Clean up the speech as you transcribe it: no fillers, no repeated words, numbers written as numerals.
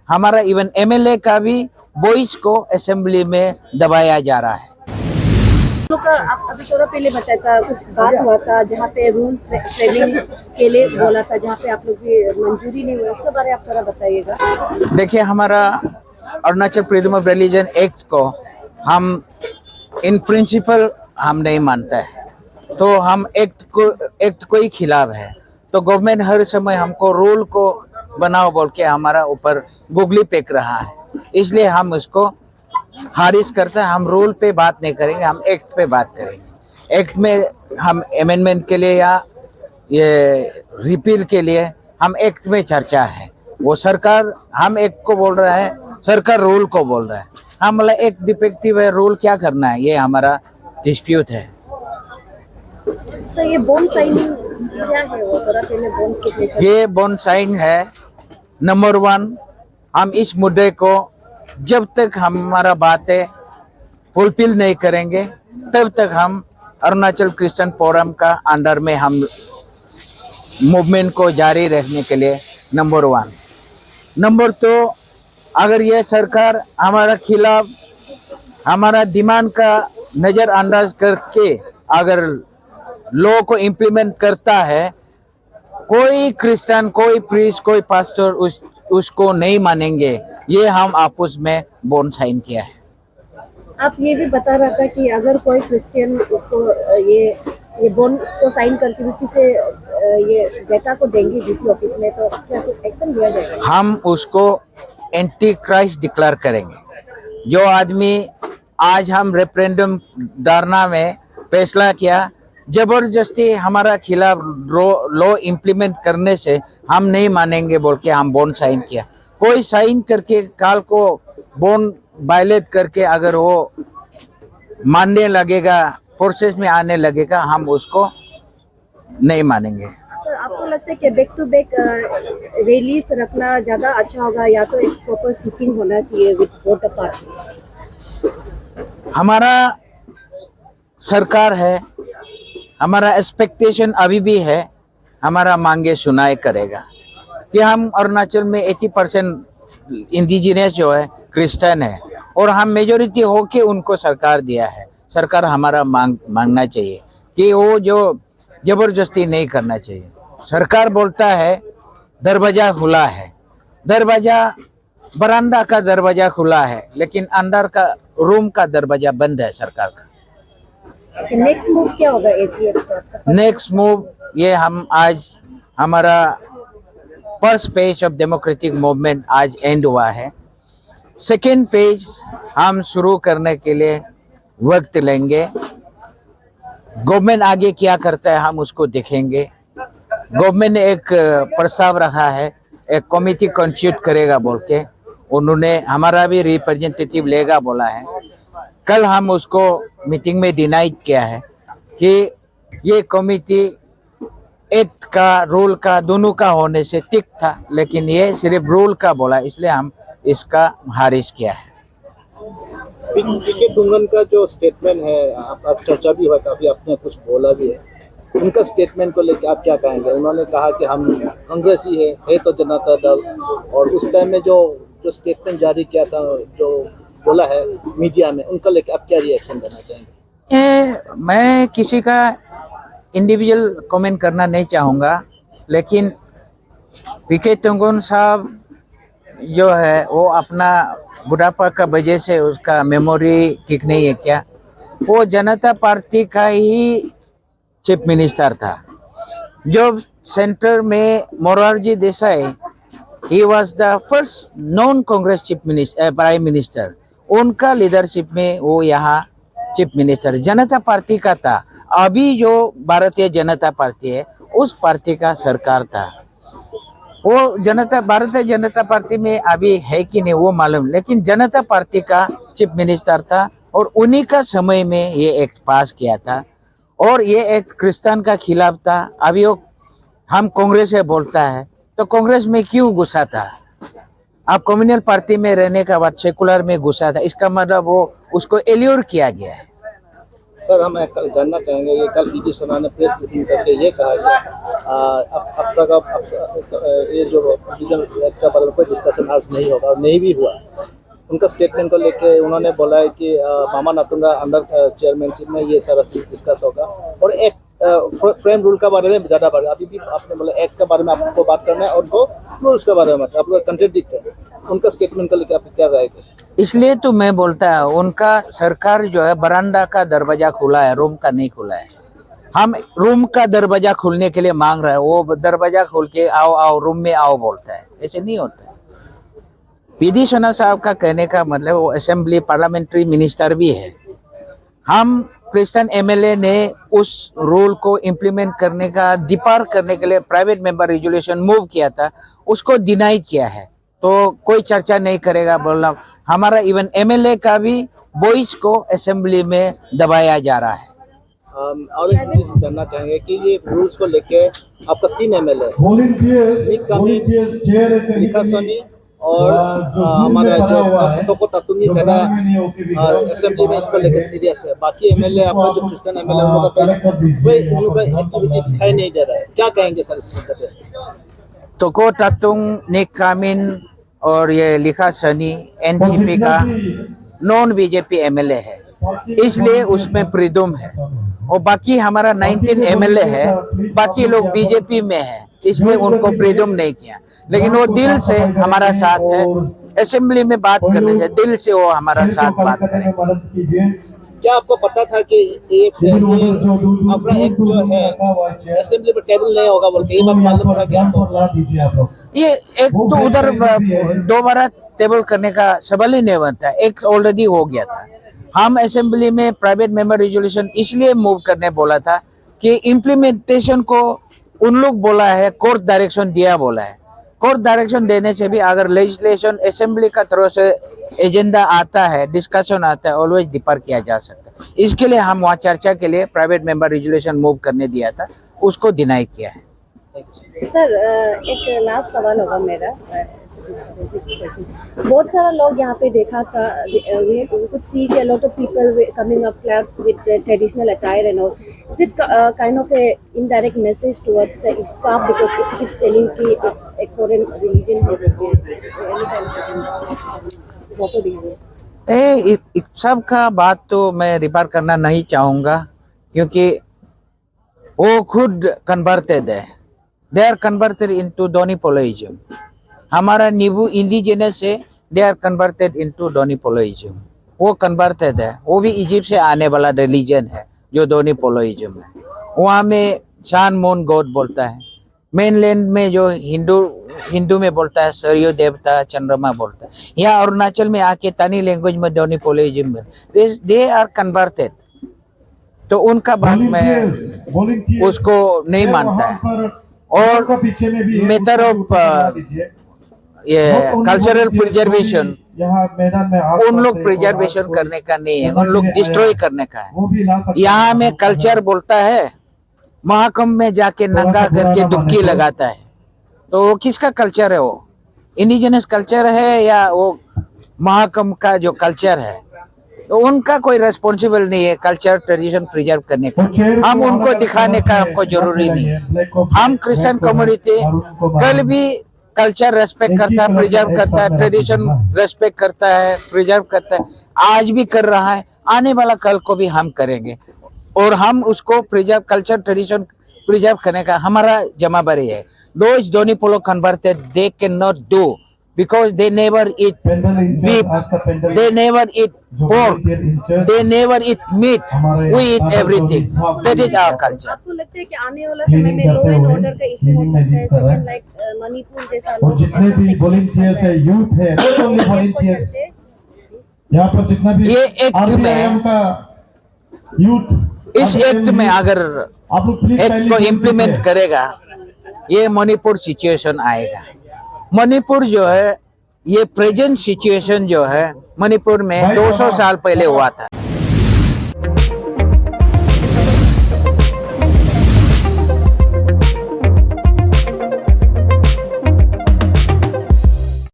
हमारा even MLA का भी वॉइस को असेंबली में दबाया जा रहा है। लोग आप अभी थोड़ा पहले बताया था, कुछ बात हुआ था जहाँ पे रूल फ्रेमिंग के लिए बोला था, जहाँ पे आप लोग की मंजूरी नहीं हुई, इसके बारे में आप थोड़ा बताइएगा। देखिए, हमारा Arunachal freedom of religion act को हम इन प्रिंसिपल हम नहीं मानते हैं, तो हम एक्ट को ही खिलाफ है। तो गवर्नमेंट हर समय हमको रूल को बनाओ बोल के हमारा ऊपर गुगली फेंक रहा है, इसलिए हम उसको खारिज करते हैं। हम रूल पे बात नहीं करेंगे, हम एक्ट पे बात करेंगे। एक्ट में हम अमेंडमेंट के लिए या ये रिपील के लिए हम एक्ट में चर्चा है। वो सरकार हम एक्ट को बोल रहा है, सरकार रूल को बोल रहा है। हम मतलब एक डिफेक्टिव है, रूल क्या करना है, ये हमारा डिस्प्यूट है। सर, ये बॉन्ड साइनिंग क्या है? वो थोड़ा पहले बॉन्ड सिग्नेचर, ये बॉन्ड साइन है। नंबर 1, हम इस मुद्दे को जब तक हमारा बातें फुलफिल नहीं करेंगे तब तक हम अरुणाचल क्रिश्चियन फोरम का अंडर में हम मूवमेंट को जारी रखने के लिए नंबर 1। नंबर 2, अगर यह सरकार हमारा खिलाफ हमारा डिमांड का नज़रअंदाज करके अगर लॉ को इम्प्लीमेंट करता है, कोई क्रिश्चियन, कोई प्रीस्ट, कोई पास्टर उसको नहीं मानेंगे। ये हम आपस में बॉन्ड साइन किया है। आप ये भी बता रहा था कि अगर कोई क्रिश्चियन इसको ये बॉन्ड को साइन करके भी किसी ये डेटा को देंगे डीसी ऑफिस में, तो क्या कुछ एक्शन लिया जाएगा? हम उसको एंटी क्राइस्ट डिक्लेयर करेंगे। जो आदमी आज हम रेफरेंडम धरना में फैसला किया, जबरदस्ती हमारा खिलाफ लॉ इम्प्लीमेंट करने से हम नहीं मानेंगे बोल के हम बॉन्ड साइन किया। कोई साइन करके काल को बॉन्ड वायलेट करके अगर वो मानने लगेगा, प्रोसेस में आने लगेगा, हम उसको नहीं मानेंगे। सर, आपको लगता है कि बैक टू बैक रैलीज रखना ज़्यादा अच्छा होगा, या तो एक प्रॉपर सीटिंग होना चाहिए विद बोथ द पार्टीज? हमारा सरकार है, हमारा एक्सपेक्टेशन अभी भी है, हमारा मांगे सुनाई करेगा कि हम अरुणाचल में 80% इंडिजिनियस जो है क्रिश्चियन है और हम मेजोरिटी होके उनको सरकार दिया है। सरकार हमारा मांगना चाहिए कि वो जो जबरदस्ती नहीं करना चाहिए। सरकार बोलता है दरवाजा खुला है, दरवाजा बरामदा का दरवाजा खुला है, लेकिन अंदर का रूम का दरवाजा बंद है सरकार का। नेक्स्ट मूव क्या होगा एसीएफ का? नेक्स्ट मूव ये हम आज हमारा first phase of democratic movement आज एंड हुआ है। सेकेंड फेज हम शुरू करने के लिए वक्त लेंगे। गवर्नमेंट आगे क्या करता है हम उसको देखेंगे। गवर्नमेंट ने एक प्रस्ताव रखा है, एक कमेटी कॉन्स्टिट्यूट करेगा बोल के, उन्होंने हमारा भी रिप्रेजेंटेटिव लेगा बोला है। कल हम उसको मीटिंग में डिनाई किया है कि ये कमेटी एक्ट का रूल का दोनों का होने से ठीक था, लेकिन ये सिर्फ रूल का बोला, इसलिए हम इसका खारिज किया है। पीके दुंगन का जो स्टेटमेंट है, आज चर्चा भी हुआ, काफी आपने कुछ बोला भी है, उनका स्टेटमेंट को लेकर आप क्या कहेंगे? उन्होंने कहा कि हम कांग्रेस ही है तो जनता दल, और उस टाइम में जो स्टेटमेंट जारी किया था, जो बोला है मीडिया में, उनका लेकर आप क्या रिएक्शन देना चाहेंगे? मैं किसी का इंडिविजुअल कमेंट करना नहीं चाहूँगा, लेकिन पीके दुंगन साहब जो है वो अपना बुढ़ापा का वजह से उसका मेमोरी ठीक नहीं है क्या, वो जनता पार्टी का ही चीफ मिनिस्टर था। जो सेंटर में Morarji Desai, he was the first non Congress chief minister, prime minister, उनका लीडरशिप में वो यहाँ चीफ मिनिस्टर जनता पार्टी का था। अभी जो भारतीय जनता पार्टी है उस पार्टी का सरकार था। वो भारतीय जनता पार्टी में अभी है कि नहीं वो मालूम, लेकिन जनता पार्टी का चीफ मिनिस्टर था और उन्हीं का समय में ये एक्ट पास किया था, और ये एक्ट क्रिश्चियन का खिलाफ था। अभी वो हम कांग्रेस से बोलता है, तो कांग्रेस में क्यों घुसा था? आप कम्युनल पार्टी में रहने का बाद सेकुलर में घुसा था, इसका मतलब वो उसको एल्योर किया गया है। सर हम कल जानना चाहेंगे, ये कल पीडी सोना ने प्रेस मीटिंग करके ये कहा कि ये जो प्रोविजन एक्ट का बारे में कोई डिस्कशन आज नहीं होगा और नहीं भी हुआ। उनका स्टेटमेंट को लेके उन्होंने बोला है कि मामा नातुंगा अंडर चेयरमैनशिप में ये सारा चीज डिस्कस होगा और एक फ्रेम रूल का बारे में ज़्यादा बात। अभी भी आपने बोला एक्ट के बारे में आपको बात करना है और वो रूल्स के बारे में मत, आप लोग कंट्राडिक्ट है। उनका स्टेटमेंट को लेके आप क्या रहेगा? इसलिए तो मैं बोलता है उनका सरकार जो है बरामदा का दरवाजा खुला है, रूम का नहीं खुला है। हम रूम का दरवाजा खोलने के लिए मांग रहे हैं, वो दरवाजा खोल के आओ आओ रूम में आओ बोलता है, ऐसे नहीं होता है। पीडी सोना साहब का कहने का मतलब वो असेंबली पार्लियामेंट्री मिनिस्टर भी है। हम क्रिश्चियन एमएलए ने उस रूल को इम्प्लीमेंट करने का डिपार करने के लिए प्राइवेट मेंबर रेजोल्यूशन मूव किया था, उसको डिनाई किया है, तो कोई चर्चा नहीं करेगा बोलना। हमारा इवन एमएलए का भी वॉइस को असेंबली में दबाया जा रहा है। और एक चीज जानना चाहेंगे कि ये रूल्स को लेके आपका 3 एमएलए निका सोनी और हमारा जो तोको तातुंगी जना असेंबली में इसको लेके सीरियस है। बाकी एमएलए आपका जो क्रिश्चियन एमएलए उनका कोई एक्टिविटी दिखाई नहीं दे रहा है, क्या कहेंगे सर इस मुद्दे पे? तोको तातुंग, निक कामिन और ये लिखा सनी एनसीपी का नॉन बीजेपी एमएलए है, इसलिए उसमें फ्रीडम है। और बाकी हमारा 19 एमएलए है, बाकी लोग बीजेपी में है, इसलिए उनको फ्रीडम नहीं किया। लेकिन वो दिल से हमारा साथ है, असेंबली में बात करने से दिल से वो हमारा साथ बात करें। क्या आपको पता था कि एक अफरा एक्ट जो है असेंबली में टेबल नहीं होगा बोलते, ये बात मालूम था क्या आपको? ये एक तो उधर दोबारा टेबल करने का सवाल ही नहीं बनता, एक ऑलरेडी हो गया था। हम असेंबली में प्राइवेट मेंबर रेजोल्यूशन इसलिए मूव करने बोला था कि इम्प्लीमेंटेशन को उन लोग बोला है, कोर्ट डायरेक्शन दिया बोला है। कोर्ट डायरेक्शन देने से भी अगर लेजिस्लेशन असेंबली का तरफ से एजेंडा आता है, डिस्कशन आता है, ऑलवेज डिफर किया जा सकता है। इसके लिए हम वहाँ चर्चा के लिए प्राइवेट मेंबर रेजोल्यूशन मूव करने दिया था, उसको डिनाई किया है। सर एक लास्ट सवाल होगा मेरा। बहुत सारा लोग यहाँ पे देखा था, we could see a lot of people coming up with traditional attire and all. Is it kind of a indirect message towards the IFSCAP because it keeps telling कि एक foreign religion है? सब का बात तो मैं रिपार करना नहीं चाहूँगा, क्योंकि वो खुद कन्वर्टेड है, दे आर कन्वर्टेड इनटू डोनिपोलोइज्म। हमारा नीबू इंडिजिनस है, दे आर कन्वर्टेड इनटू डोनिपोलोइज्म। वो कन्वर्टेड है, वो भी इजिप्ट से आने वाला रिलीजन है जो डोनिपोलोइज्म है। वहाँ में शान मून गॉड बोलता है, मेनलैंड में जो हिंदू में बोलता है सूर्य देवता चंद्रमा बोलता है। यहाँ अरुणाचल में आके तानी लैंग्वेज में डोनिपोलोइज्म में दे आर कन्वर्टेड, तो उनका बात मैं उसको नहीं मानता है। और मेथड ऑफ ये कल्चरल प्रिजर्वेशन उन लोग प्रिजर्वेशन करने का नहीं है, उन लोग डिस्ट्रॉय करने का है। यहाँ में कल्चर बोलता है, महाकुंभ में जाके नंगा करके डुबकी लगाता है, तो वो किसका कल्चर है? वो इंडिजिनस कल्चर है या वो महाकुंभ का जो कल्चर है? तो उनका कोई रेस्पॉन्सिबल नहीं है कल्चर ट्रेडिशन प्रिजर्व करने का। हम उनको दिखाने का हमको जरूरी नहीं है। हम क्रिश्चियन कम्युनिटी कल भी कल्चर रेस्पेक्ट करता है, प्रिजर्व करता है, ट्रेडिशन रेस्पेक्ट करता है, प्रिजर्व करता है, आज भी कर रहा है, आने वाला कल को भी हम करेंगे। और हम उसको प्रिजर्व कल्चर ट्रेडिशन प्रिजर्व करने का हमारा जिम्मेदारी है। Those Donipolo converted, they cannot do because they never eat beef, they never eat pork, they never eat meat. We eat everything. That is our culture. आपको लगता है कि आने वाला समय में लॉ एंड ऑर्डर का इशू हो सकता है, समथिंग लाइक मणिपुर जैसा? और जितने भी वॉलंटियर्स है, यूथ है, ओनली वॉलंटियर्स, यहाँ पर जितना भी ये एक्ट में यूथ, इस एक्ट में अगर एक्ट को इम्प्लीमेंट करेगा, ये मणिपुर सिचुएशन आएगा। मणिपुर जो है, ये प्रेजेंट सिचुएशन जो है मणिपुर में 200 साल पहले हुआ था।